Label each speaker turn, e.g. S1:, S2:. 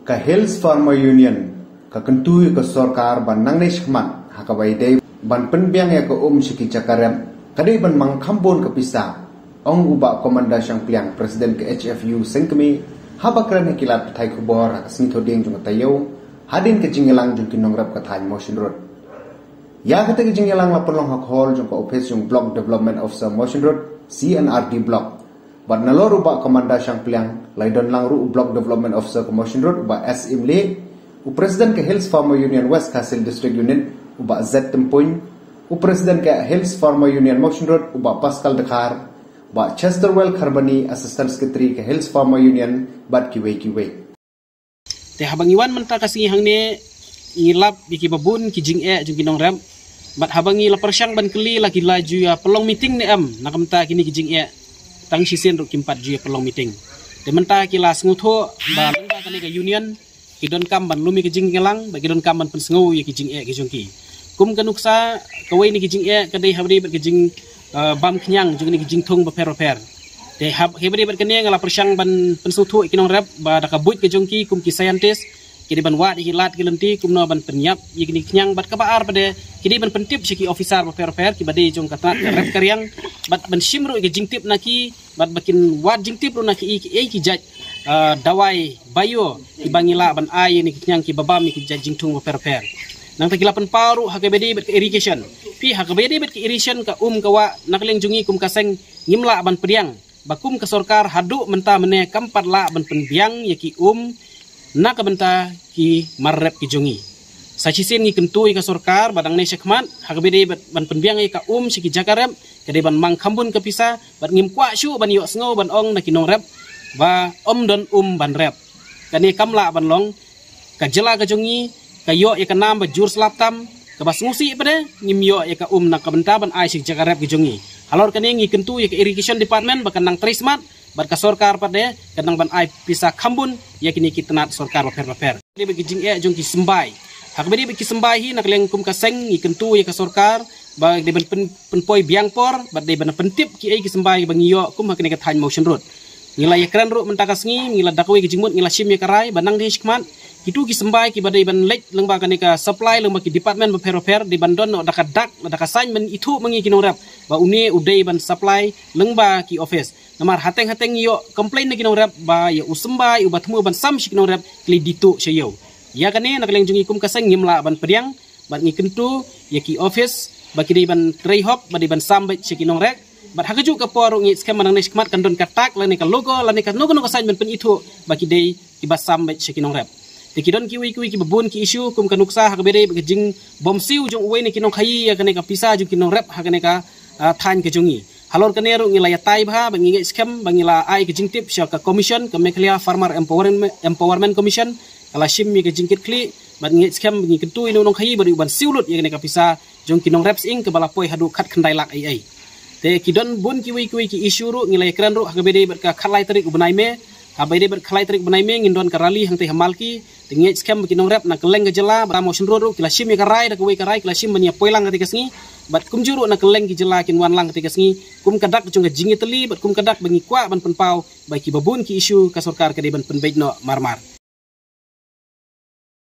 S1: ka Hills Farmer Union ka kentui ka sorkar ban nang ne shmat hakabai dei ban penbiang ya ka shiki cakarem kadai ban mang khambon ka pisa ong uba komanda syang pliang presiden ke HFU sengkemi habakran kilat thai khubor asni thoding jung tayo hadin ke jingelang jung kinong rap ka thai motion road ya kata ke jingelang la perlong hak hol jung ka office jung block development officer motion road CNRD block bat nalor uba komanda syang pliang laidon lang ru block development officer ke motion road uba SM le presiden ke Hills Farmer Union West Kasil District Unit uba Z Tempoin presiden ke Hills Farmer Union motion road uba Pascal Dekar ba Chesterwell Kharbani Assistant Secretary ke Hills Farmer Union bat kiwe
S2: te habang iwan menta kasih hang ne ngilap biki babun ki jing e jung kinong ram bat habangi la persyang ban keli lagi laju ya pelong meeting ne am nakamta kini ki jing e tang sisen ru kimpat ju ya pelong meeting de menta kilas ngutho ba lengba kani ke union kidon kam ban lumi ke jing ngelang ba kidon kam ban pensngau ya ki jing e ki jungki kum kanuksa kawai ni ki jing e kadai habri bat ki jing bam knyang jung ni ki jing thong ba per de hebri bat kene ngala persyang ban pensuthu ikinong rap ba dakabut ke jongki kum ki scientist kini ban wat hilat ki lenti kum no ban penyap yikini knyang bat kabaar pada kini ban pentip siki officer ba per ki bade jong kata rap karyang bat ban simru ke jingtip naki bat bakin wat jingtip ru naki ki jaj dawai bayo ki bangila ban ai ni knyang ki babam ki jaj jingtung ba per nang tagilapan paru hakabedi bet ke irrigation pi hakabedi bet ke irrigation ka kawa nakleng jungi kum kaseng ngimla ban priang bakum ke sorkar haduk menta mene kampat la ban penbiang yaki na ka benta ki marrep ki jongi sachisin ngi kentui ka sorkar badang ne sekmat hakabedi ban penbiang ka siki jakarem kede ban mang khambun ka pisa bat ngim kwa shu ban yo sngo ban ong na kinong rep ba don ban rep kani kamla ban long ka jela ka jongi kayo ya kanam bajur selaptam ke bas ngusi pada ngimyo ya ka na ka benta ban ai sik jakarep ki jongi halor kani ngi kentu ya ke irrigation department bakan nang trismat bar ka sorkar pada kanang ban ai pisa khambun ya kini kitnat sorkar per ni bagi jing e jong ki sembai hakbedi bagi sembai hi nak leng kum ka seng ngi kentu ya ka sorkar ba de ban penpoi biangpor ba de ban pentip ki ai ki sembai bangi yo kum hakni ka than motion road ngila ya kran ro mentakas ngi ngila dakwe ki jingmut ngila sim ya karai banang de hikmat itu ki sembai ki badai ban lek lengba kanika supply lengba ki department ba per di bandon no dakadak dakasany men itu mengi kinong rap ba uni udai ban supply lengba ki office namar hateng yo complain na kinong rap ba ya usembai ubatmu ban sam shi kinong rap kli ditu sayo ya kane nakaleng jungi kum kaseng ngimla ban pediang ban ngi kentu ya ki office ba ki ban trei hop ba di ban sam ba shi kinong rap bat hakaju ka por ngi skam manang ne skmat kandon katak lani ka logo lani ka no kasany men pen itu ba ki dei ki basam ba shi kinong rap tikidon kiwi ki babun ki issue kum kanuksa hakbere bejing bomsiu jong uwe ni kinong khayi ya kane ka pisa ju kinong rep hakane ka than ke jongi halor kane ru ngila ya tai bha bangi scam bangila ai ke jingtip sya ka commission ka meklia farmer empowerment commission kala shim mi ke jingkit kli bangi scam bangi ketu inu nong khayi bari ban siulut ya kane ka pisa jong kinong reps ing ke balapoi hadu khat khandai lak ai te kidon bun kiwi ki issue ru ngila ya kran ru hakbere ka khalai tarik ubnai me habai de berkhalai tarik benai meng indon karali hang teh hamalki tingi scam kinong rap na keleng gejela bara motion road kilashim ya karai da kuwi karai kilashim bania poilang ketika sengi bat kum juru na keleng gejela kin wan lang ketika sengi kum kadak cung jingi teli bat kum kadak bangi kwa ban penpau baiki babun ki isu ka sorkar ke de ban penbeit no marmar